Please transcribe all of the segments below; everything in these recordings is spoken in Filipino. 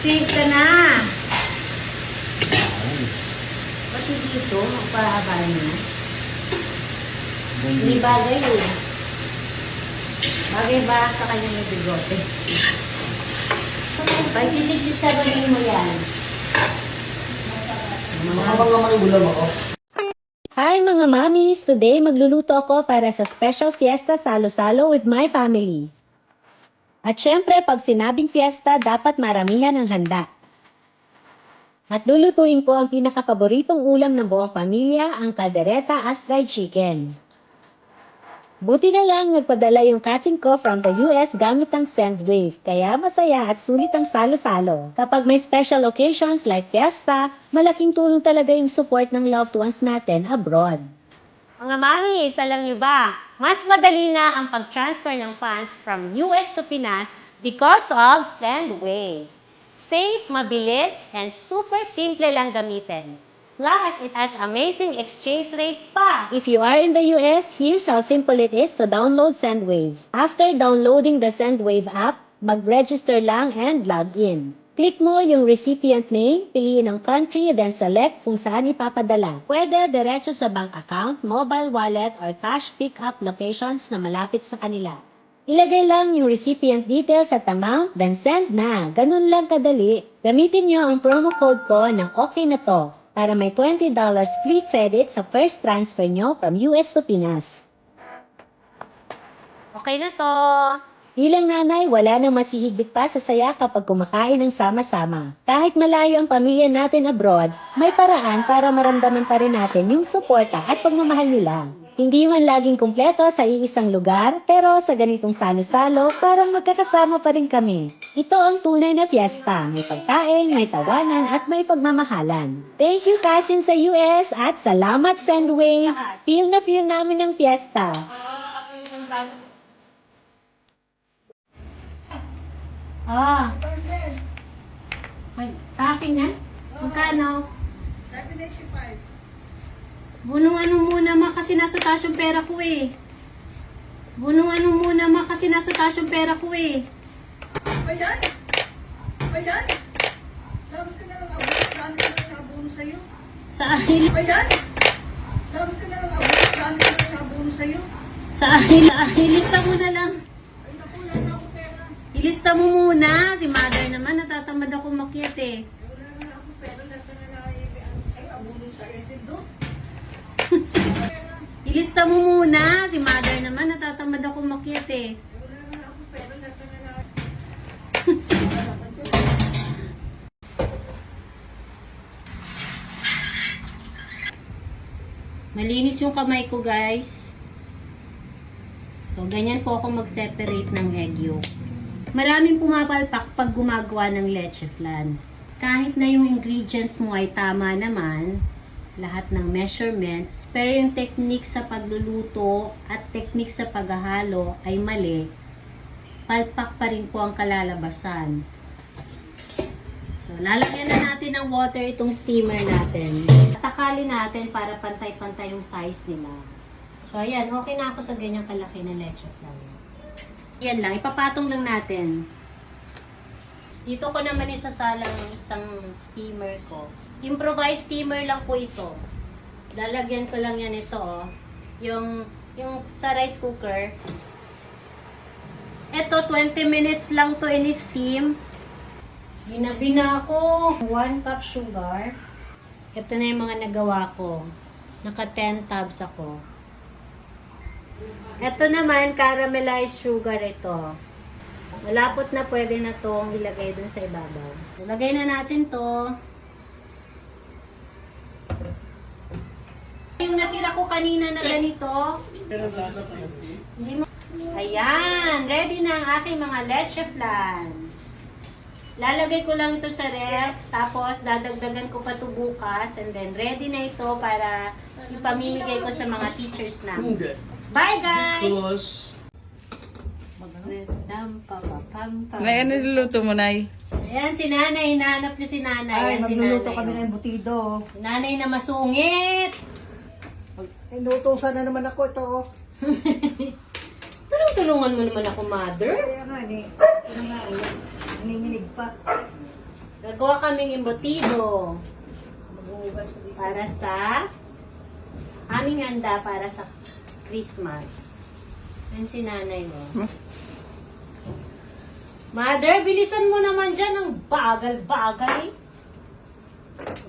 Mag-save ka na. Pati dito, magpahaba niyo. Hindi bagay eh. Bagay ba sa kanyang yung bigote? Pag-titip-tip sa bagay mo yan. Mga ulam ako. Hi mga mommies! Today magluluto ako para sa special fiesta salo-salo with my family. At syempre, pag sinabing fiesta, dapat maramihan ang handa. At lulutuin ko ang pinaka-paboritong ulam ng buong pamilya, ang kaldereta at fried chicken. Buti na lang nagpadala yung cousin ko from the US gamit ang Sendwave, kaya masaya at sulit ang salo-salo. Kapag may special occasions like fiesta, malaking tulong talaga yung support ng loved ones natin abroad. Mga mami, isa lang iba, mas madali na ang pag-transfer ng funds from US to Pinas because of Sendwave. Safe, mabilis, and super simple lang gamitin. Plus, it has amazing exchange rates pa. If you are in the US, here's how simple it is to download Sendwave. After downloading the Sendwave app, mag-register lang and log in. Click mo yung recipient name, piliin ang country, then select kung saan ipapadala. Pwede diretso sa bank account, mobile wallet, or cash pick-up locations na malapit sa kanila. Ilagay lang yung recipient details at amount, then send na. Ganun lang kadali. Gamitin nyo ang promo code ko ng okay na to para may $20 free credit sa first transfer nyo from US to Pinas. Okay na to. Bilang nanay, wala nang masihigit pa sa saya kapag kumakain ng sama-sama. Kahit malayo ang pamilya natin abroad, may paraan para maramdaman pa rin natin yung suporta at pagmamahal nila. Hindi man laging kumpleto sa iisang lugar, pero sa ganitong salo-salo, parang magkakasama pa rin kami. Ito ang tunay na fiesta. May pagkain, may tawanan, at may pagmamahalan. Thank you cousin sa US at salamat Sendwave. Feel na feel namin ang fiesta. Sa akin na? Magkano? 785. Bunong ano muna ma kasi nasa taas yung pera ko eh. Bunong ano muna ma kasi nasa taas yung pera ko eh. Ayan! Ayan! Lagi ka na lang abot. Dami ka na lang abono sa'yo. Sa akin, Ayan! Lagi ka na lang abot. Dami ka na lang abono sa'yo. sa akin, ilista mo na lang. Ay naku, wala na ako pera. Ilista mo muna. Si mother naman, natatamad ako makyat eh. Wala na ako pera. Lahat na lang sa'yo. Abono sa acid doon. Ilista mo muna. Si mother naman, natatamad ako makyat eh. Wala na ako pera. Lahat na lang. Malinis yung kamay ko guys. So, ganyan po ako mag-separate ng egg yolk. Maraming pumapalpak pag gumagawa ng leche flan. Kahit na yung ingredients mo ay tama naman, lahat ng measurements, pero yung technique sa pagluluto at technique sa paghahalo ay mali, palpak pa rin po ang kalalabasan. So, lalagyan na natin ng water itong steamer natin. Takalin natin para pantay-pantay yung size nila. So, ayan, okay na ako sa ganyang kalaki na leche flan. Yan lang, ipapatong lang natin. Dito ko naman isasalang yung isang steamer ko. Improvised steamer lang po ito. Lalagyan ko lang yan ito, oh. Yung sa rice cooker. Ito, 20 minutes lang to in-steam. Ginabi na ako 1 cup sugar. Ito na yung mga nagawa ko. Naka 10 tabs ako. Ito naman, caramelized sugar ito. Malapot na, pwede na itong ilagay dun sa ibabaw. Ilagay na natin to. Yung natira ko kanina na ganito. Hindi mo. Ayan, ready na ang aking mga leche flan. Lalagay ko lang ito sa ref, tapos dadagdagan ko pa ito bukas, and then ready na ito para ipamimigay ko sa mga teachers namin. Bye guys! Nay, ano niluluto mo, Nay? Ayan si Nanay, hinahanap niyo si Nanay. Ay, Ayan si magluluto Nanay, kami oh. ng embutido. Nanay na masungit! Inutusan na naman ako ito, oh. Tulungan mo naman ako, mother. Kaya nga, ano nga, nanginginig pa. Gagawa kaming embutido Maghuhugas ko dito. para sa aming handa para sa Christmas. Yan si nanay mo. Mother, bilisan mo naman dyan ang bagal-bagal.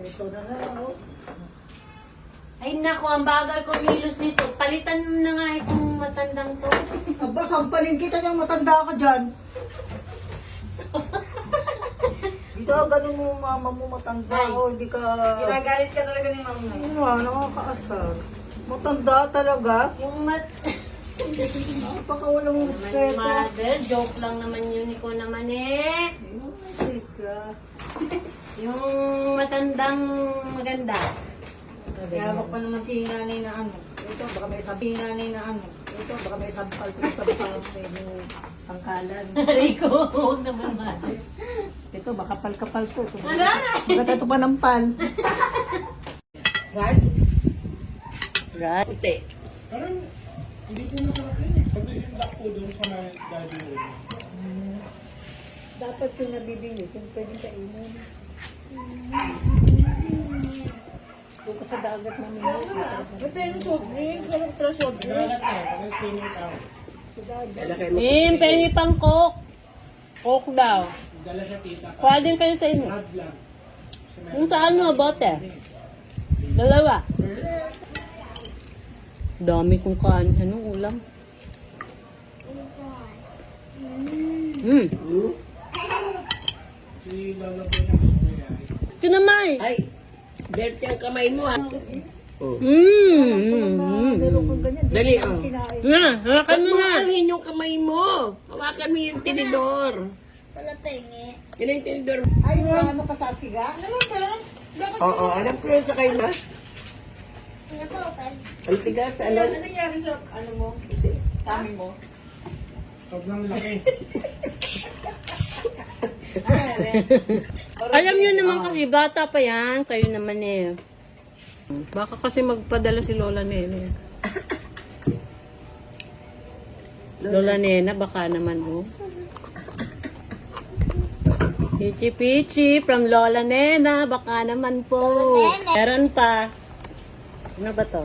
Ito na nga, oh. Ay nako, ang bagal kumilos nito. Palitan mo na nga itong matandang to. Aba, sampalin kita niyang matanda ka dyan. Hindi ka ganun mo mama mo matanda o hindi ka... Ginagalit ka talaga ni mama. Ano nga, nakakaasar. Matanda talaga. Yung Napakawalang respeto. mother, joke lang naman yun ko naman eh. Ayun, sis ka. Yung matandang maganda. Yabak pa naman si nanay na ano. Ito, baka may sabi nanay na ano. Ito, baka may sampal ko sa may sangkalan. Rico, huwag naman mother. Ito, baka pal-kapal to. Ito, Aray! baka ito pa ng pal. Right? Right. Puti. Parang hindi ko masarap yun eh. Pag yung po doon sa mga daddy mo. Dapat yung nabibili, kung pwedeng kainin. Doon ka sa dagat namin. Ito yung soft drink. Walang pala soft drink. Dalat na, pag swimming town. Sa dagat. Pengi pang coke. Coke daw. Dala sa tita. Kuha din kayo sa inyo. Rad lang. Kung saan mo, bote? Dalawa. Dami kong kain. Anong ulam? Si Lola po niya gusto niya. Ito naman. Ay, dirty ang kamay mo ah. Meron kang ganyan. Dali, Hindi ko oh. kinain. Nga, hawakan mo nga. Hawakan yung kamay mo. Hawakan mo yung tinidor. Yan yung tinidor. Ay, yung ano ka sa siga? Oo, alam ko yun sa kayo na. Ang tigas, ano? Ano nangyari sa ano mo? Kami mo? Sobrang laki. Alam nyo naman kasi, bata pa yan. Kayo naman eh. Baka kasi magpadala si Lola Nena. Lola Nena, baka naman oh. Pichi Pichi from Lola Nena, baka naman po. Meron pa. Ano ba to?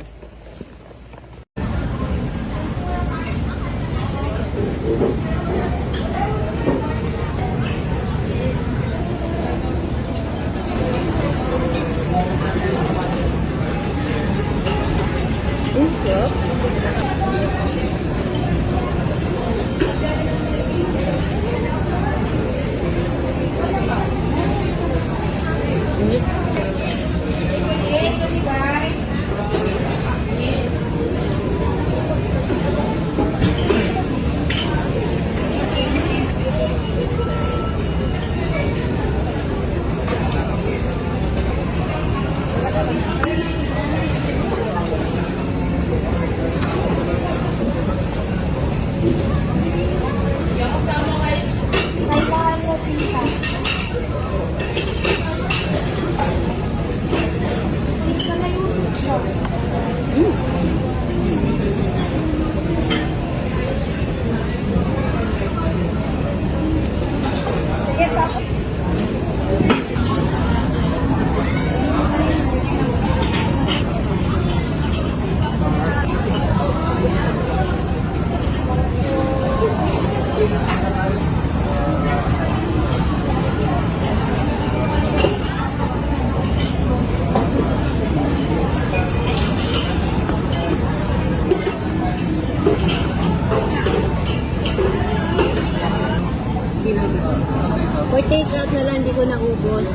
For take out na lang, hindi ko naubos.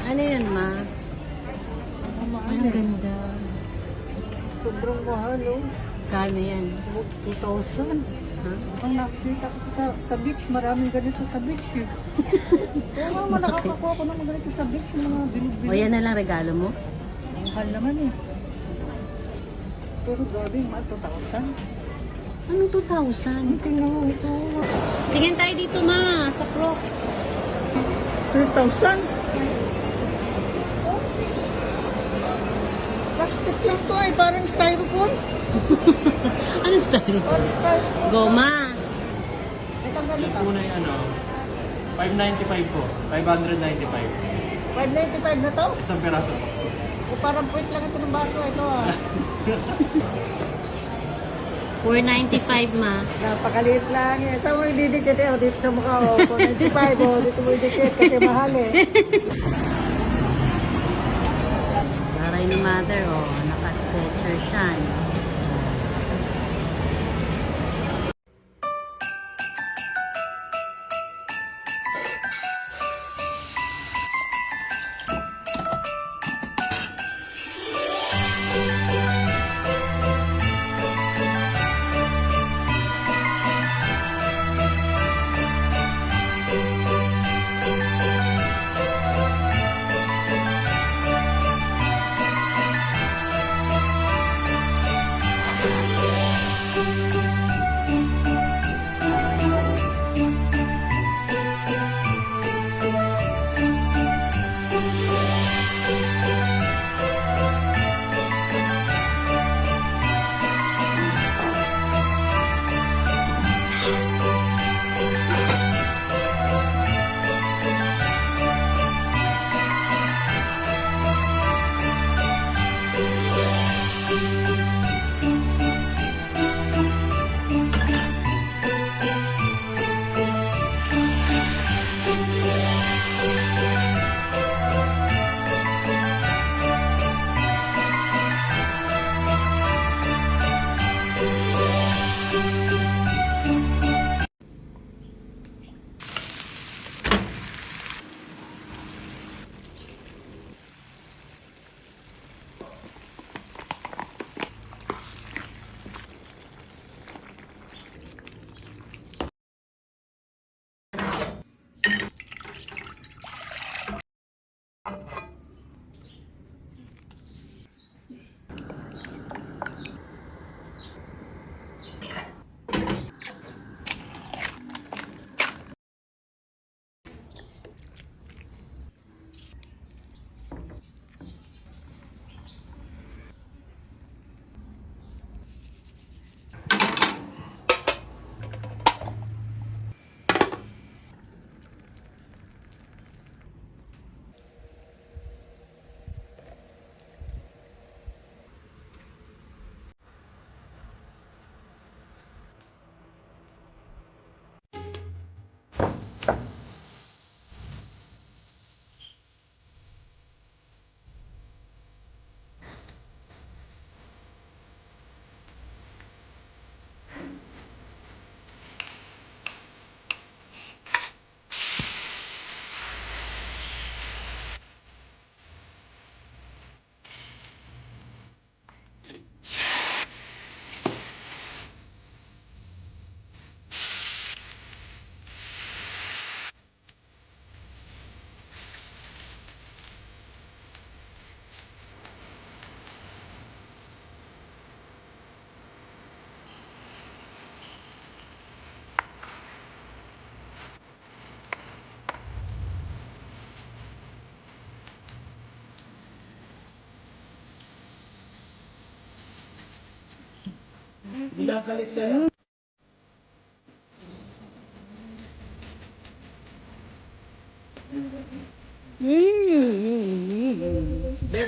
Ano yan, ma? Ang ganda. Sobrang mahal, oh. Kano yan? 2,000. Ha? Ang nakita ko sa beach, maraming ganito sa beach eh. Oo naman, nakakakuha ko naman ganito sa beach, yung mga bilog-bilog. O yan na lang regalo mo? Ang mahal naman eh. Pero grabe, mahal 2,000. Anong 2,000? Tingnan mo ito. Tingin tayo dito, ma, sa Crocs. 3,000? Plastic lang to ay parang styrofoam. Ano style? Parang styrofoam. Goma. ganito? po na yung ano, 595 po. 595. 595 na to? Isang piraso po. O parang puwit lang ito ng baso. Ito ah. 495 ma. Napakaliit lang eh. Saan mo ididikit eh? O, dito sa mukha o. 495 o. Dito mo ididikit kasi mahal eh. Laray ni mother, oh. Naka-stretcher siya. No?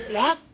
Black.